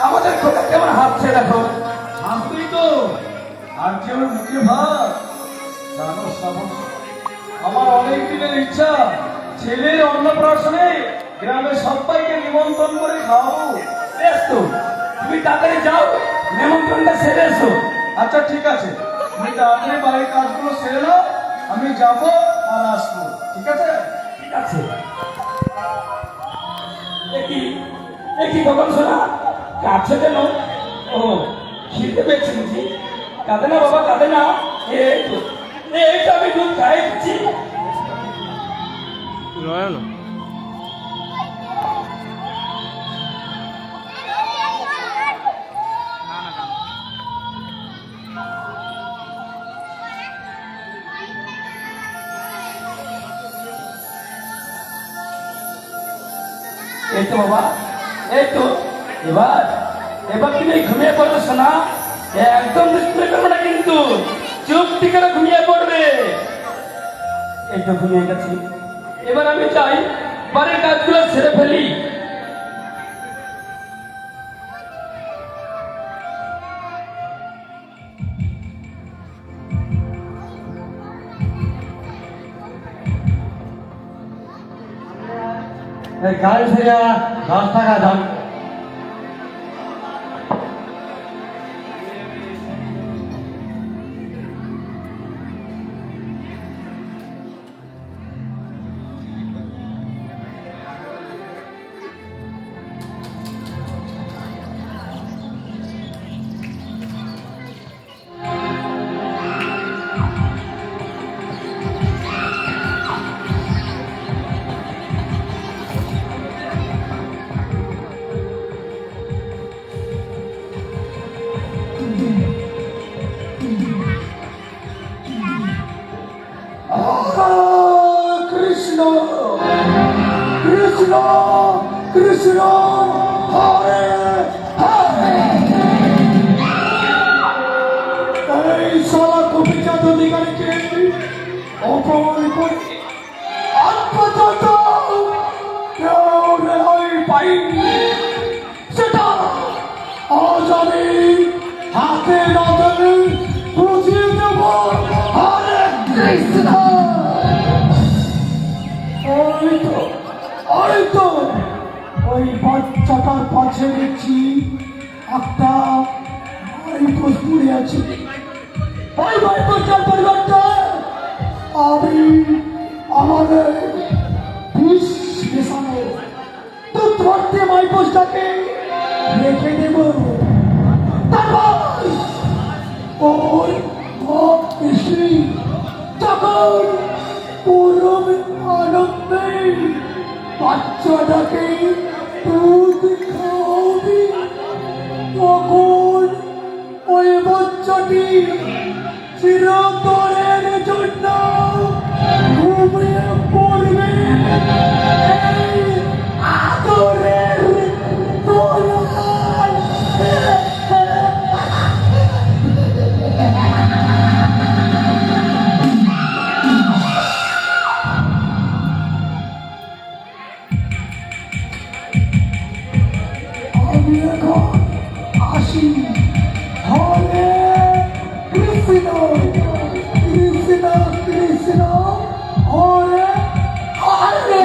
আমাদের খোকা কেমন হাসছে দেখো। হাসতেই তো আর কেউ মুখে ভাত। জানো শ্রাবণ, আমার অনেক দিনের ইচ্ছা ছেলের অন্নপ্রাশনে গ্রামের সবাইকে নিমন্ত্রণ করে খাওয়াবো। বেশ তো, তুমি তাড়াতাড়ি যাও, নেমন্ত্রণটা সেরে এসো। আচ্ছা ঠিক আছে, তুমি তাড়াতাড়ি বাড়ির কাজগুলো সেরে নাও, আমি যাবো আর আসবো। ঠিক আছে? ঠিক আছে। একই একই কখন শোনা কাছে কেন? ও খিদে পেয়েছে বুঝি? কাঁদে না বাবা, কাঁদে না। এই তো আমি দুধ খাই দিচ্ছি। নয়ন এই তো বাবা, এই তো এবার এবার তুমি ঘুমিয়ে পড়বে শোনা। একদম দুষ্টুমি করবে না কিন্তু, চুপটি করে ঘুমিয়ে পড়বে। এই তো ঘুমিয়ে গেছি, এবার আমি চাই বাড়ির কাজগুলো ছেড়ে ফেলি। গাড়ি ফেরা 10 টাকা দাম। কৃষ্ণ কৃষ্ণ কৃষ্ণ হরে হরে। এই শালা কবিচাঁদ অধিকারীকে অপমান করে আজ পর্যন্ত কেউ রেহাই পাইনি। সেটা আজ আমি হাতে নাতে বুঝিয়ে দেব। হরে কৃষ্ণ। ওই তো ওই বাচ্চাটার পাশে দেখছি একটা মাইপোষ পড়ে আছে। ওই মাইপোষটার পরিবর্তে আমি আমাদের বিষ মেশানো দুধ ভর্তি মাইপোষটাকে রেখে দেব। তারপর ওর স্ত্রী তখন পরম আনন্দে বাচ্চাটাকে দুধ খাওয়াবি। তখন ওই বাচ্চাটি চিরতরের জন্য ঘুমিয়ে পড়বে এই আদরের দোলায়। আমি এখন আসি। হরে কৃষ্ণ কৃষ্ণ কৃষ্ণ হরে হরে।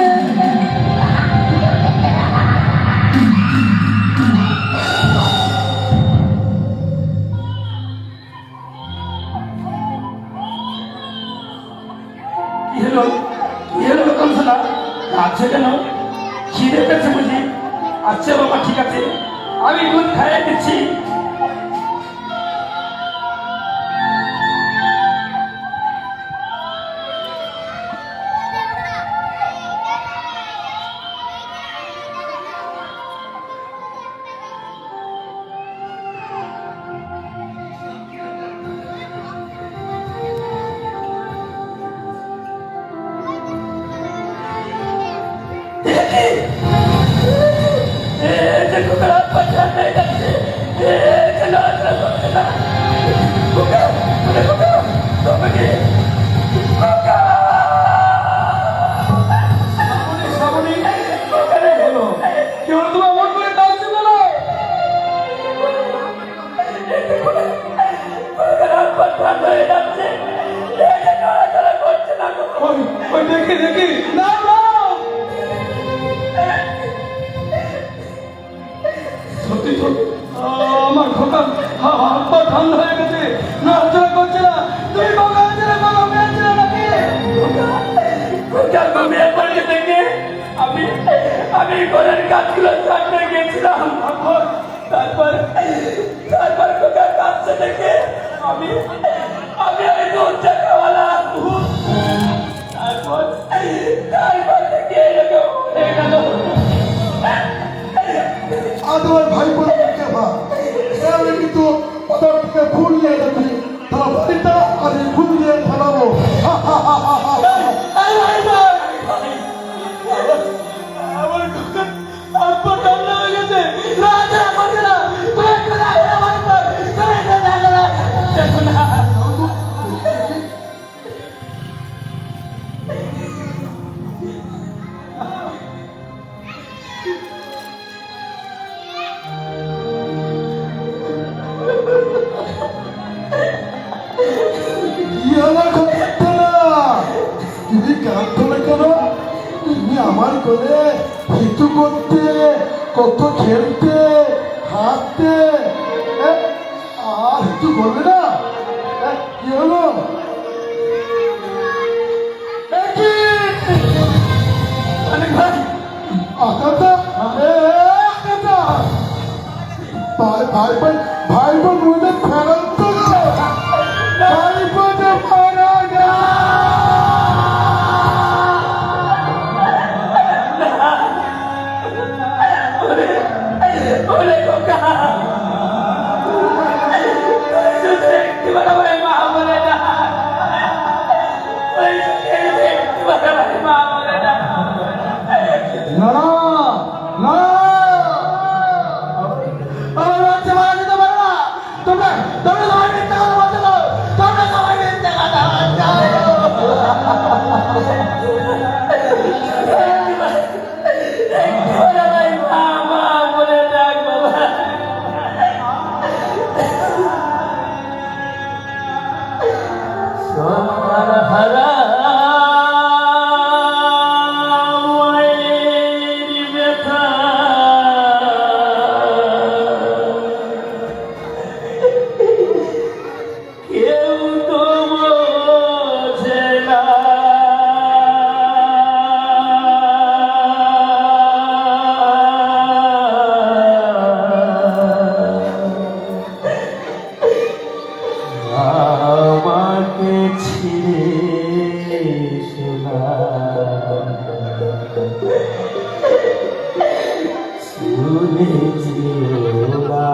কি হলো কি হলো কংসনা, কাঁদছে কেন? খিদে পেয়েছে বুঝি? আচ্ছা বাবা ঠিক আছে, আমি দুধ খাইয়ে দিচ্ছি। দেখো খারাপ বাচ্চা হয়ে যাচ্ছে। তোমাকে শ্রাবণী, কেউ তোমার মন করে কাঁদছে বলো। সত্যি তো আমার খোকা হাত পা ঠান্ডা হয়ে গেছে, নাচড়া করছে না। তুই খোকা আছে না, খোকা পেয়েছে নাকি? খোকা ঘুমিয়ে পড়ে থেকে আমি ঘরের কাজগুলো ছাড়তে গেছিলাম। তারপর খোকা কাঁদছে দেখে আমি ওই দুধ চা খাওয়ালাম। তারপর থেকে এরকম হয়ে গেল। তোমার ভাই বোন আমি কিন্তু ওদের থেকে ফুল নিয়ে যাচ্ছি, তারা বাড়িটা আমি ফুল দিয়ে ফেলাবো। আমার খোকা হাত পা ঠান্ডা হয়ে গেছে, নাচড়া করছে না। দেখো না কি আমার করতে না, তুমি কাঁদতো না কেন? তুমি আমার কোলে হিতু করতে, কত খেলতে, হাঁটতে, আর হিতু করবে না? কি হলো? অনেক ভাই আকাটা আকাটা ভাই বোন মনে ফেরত তো ভাই বোনে মারা গেল। ওরে খোকা যদি একটিবার আমার মা বলে না, ওই যদি একটিবার আমার মা বলে না। না না আমার বাচ্চা মারা যেতে পারে না। তোমরা সবাই মিথ্যা কথা বলতে দাও, তোমরা সবাই মিথ্যা কথা বলছো। একটিবার আমার মা বলে ডাক বাবা। সোনার হারা মায়ের ব্যথা, কেউ তো বোঝে না। আমাকে ছিঁড়ে শোনা শুনে যেওনা।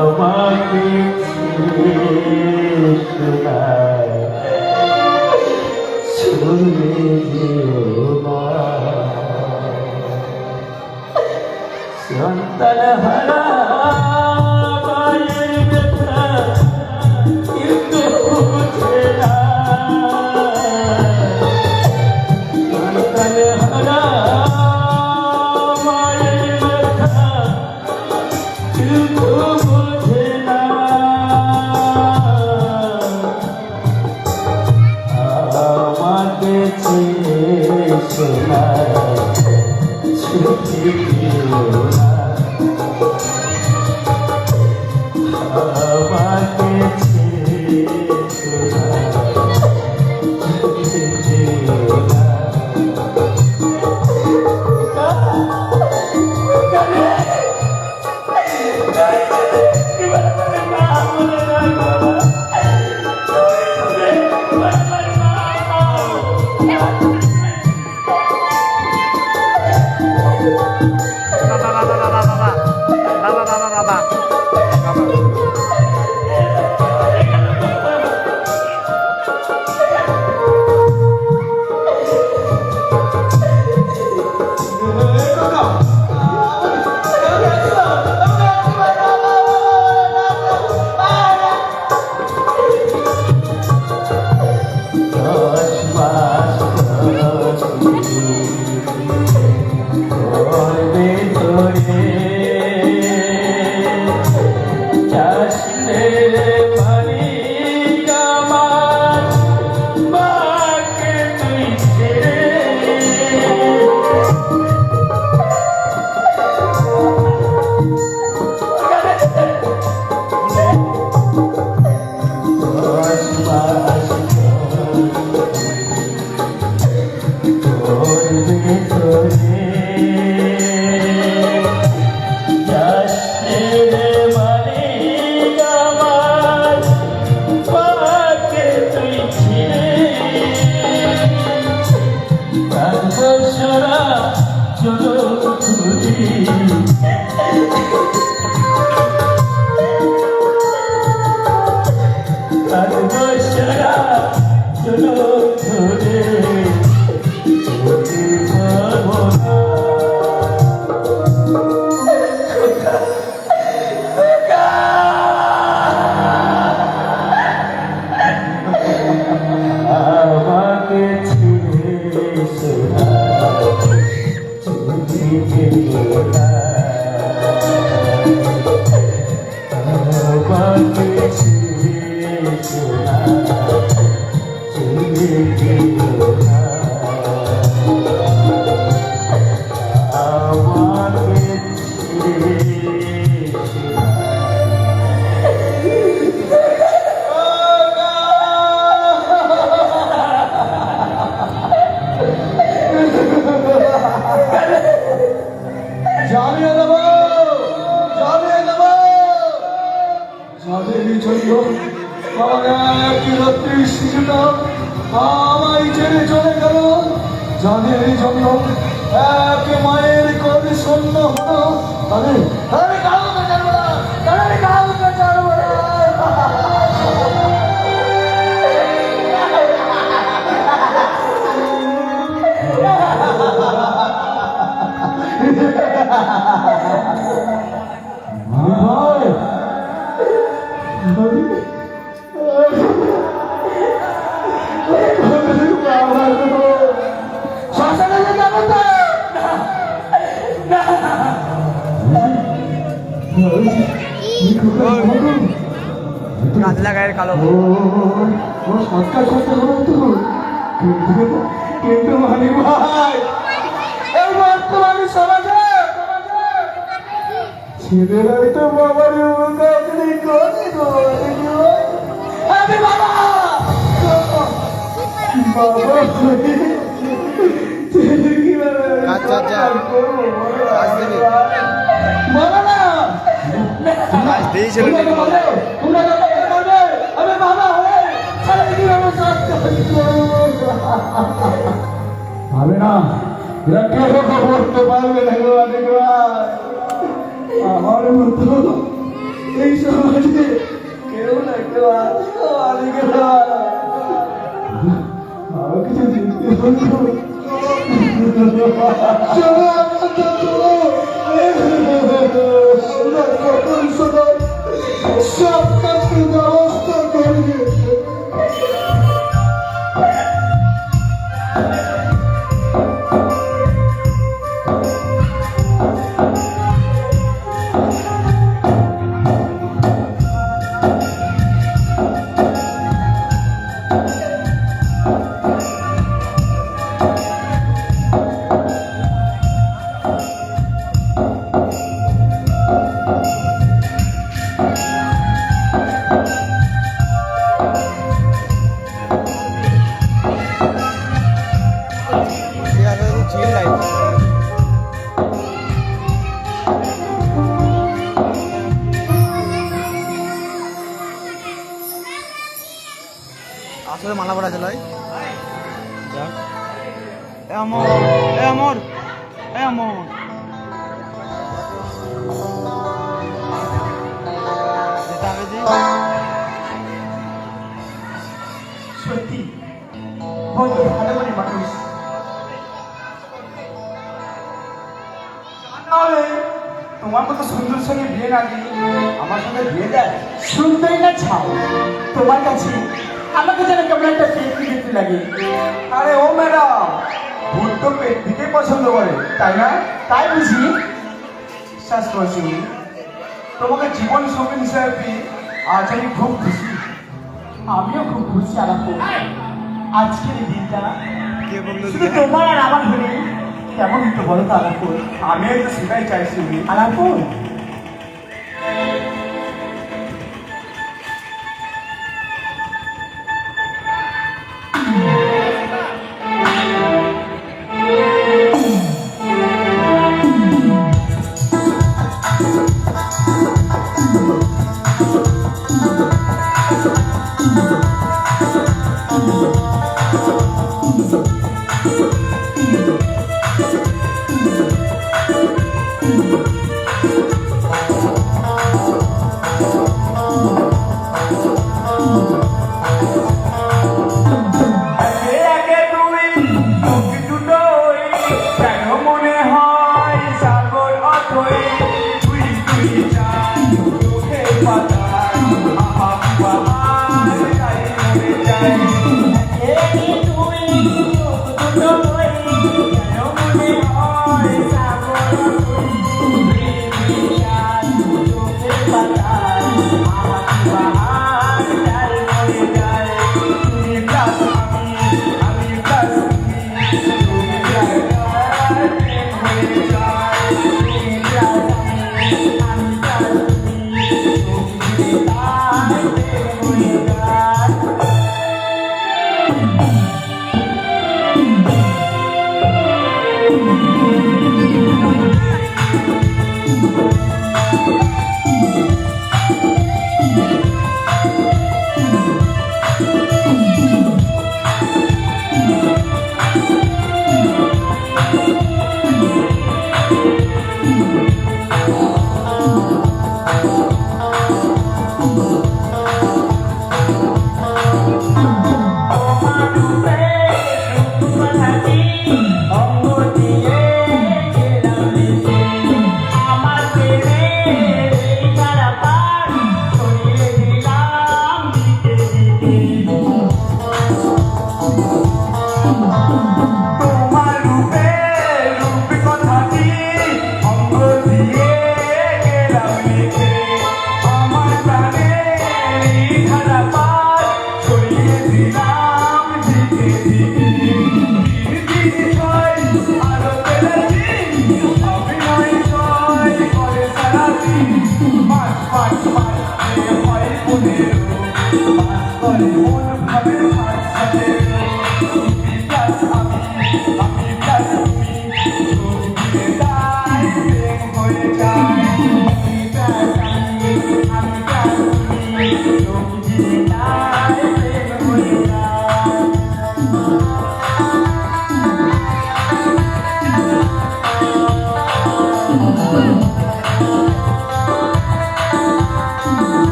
আমাকে ছিঁড়ে শোনা শুনে যেওনা। সন্তান হারা মায়ের ব্যথা কিন্তু বুঝে না। সন্তান হারা মায়ের ব্যথা কিন্তু বুঝে না। আমাকে ছেড়ে যাদের জন্য এক মায়ের কবি শূন্য হলো আরে আরে কাউকে ছাড়বো না, আরে কাউকে ছাড়বো না। ভাই শ্মশানে যাবো তো কাজলা গায়ের কালো সৎকার করতে হবে তো কিন্তু মানিক ভাই এই বর্তমানে সমাজে ছেলেরাই তো বাবার মুখাগ্নি করে আমি বাবা বাবা ছেলে কিভাবে আচ্ছা, আচ্ছা। কাজ দেবে। বলো না কাজ দিয়েছিল নাকি বলো? তোমরা যত বলবে আমি বাবা হয়ে ছেলে কিভাবে শাস্তি হবে না, এরা কেউ করতে পারবে না গো অনেক ভাই। আমার মতো এই সমাজে কেউ না কেউ আছে গো অনেক ভাই। আরো কিছু জিততে হবে। চলো আমরা তো চলো। সব কাজের ব্যবস্থা করবে। ঝিল নাই আসলে মালা পড়া ছিল এমন এমন এমন সত্যি বন্ধু ভালো করে মানুষ নাহলে তোমার মতো সুন্দর সঙ্গে বিয়ে না দিয়ে আমার সঙ্গে বিয়ে দেয় শুনতেই না ছাও তোমার কাছে আমাকে যেন কেমন একটা পেট দিতে লাগে। আরে ও ম্যাডাম ভূত তো পেট দিতে পছন্দ করে তাই না? তাই বুঝি বিশ্বাস করছি তোমাকে জীবন সঙ্গী হিসাবে পেয়ে আজ আমি খুব খুশি। আমিও খুব খুশি আলাপো আজকের এই দিনটা কে বললো শুধু তোমার আর আমার হলে কেমন হতো বলো তো আলাপো? আমি তো সেটাই চাইছি আলাপো।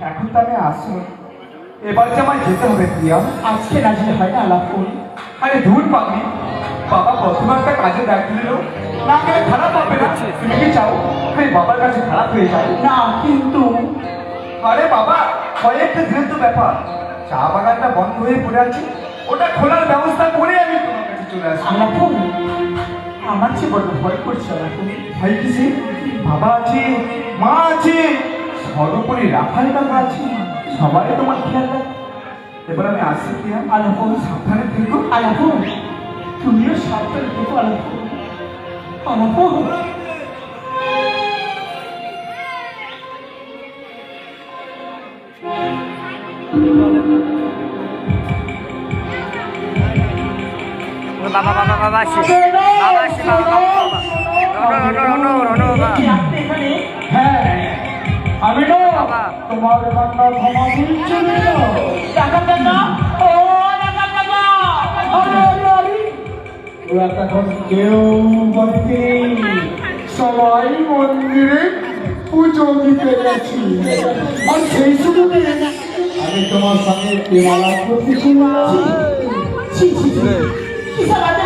এখন তো আমি আসি, এবার যে আমার যেতে হবে প্রিয়া। আজকে না যেতে হয় না আলাপুর। আরে ধুর পাবি, বাবা প্রথমে একটা কাজে ডাক দিল, না গেলে খারাপ হবে না? তুমি কি চাও আমি বাবার কাছে খারাপ হয়ে যাই? না কিন্তু আরে বাবা, কয়েকটা দিনের তো ব্যাপার, চা বাগানটা বন্ধ হয়ে পড়ে আছে, ওটা খোলার ব্যবস্থা করে আমি তোমার কাছে চলে আসবো। আলাপুর, আমার যে বড় ভয় করছে আলাপুর। ভয় কিসে? বাবা আছে, মা আছে, সর্বোপরি রাখাল কাকা আছে, সবাই তোমার খেয়াল রাখ। এবার আমি আসি প্রিয়া। আলাপুর, সাবধানে থেকো। আলাপুর, তুমিও সাবধানে থেকো আলাপুর। আলাপুর, বাবা বাবা বাবা আসি বাবা আসি বাবা বাবা রনো রনো বাবা হ্যাঁ আমি না বাবা। তোমার কান্না ক্ষমা দিচ্ছি না। টাকা টাকা, ও টাকা টাকা, আরে আরে আরে, ওরা তখন কেউ বাড়িতে নেই, সবাই মন্দিরে পুজো দিতে গেছি। আর সেই সুযোগে আমি তোমার সঙ্গে প্রেমালাপ করতে শুনলাম। ছি ছি ছি, কি সালাতে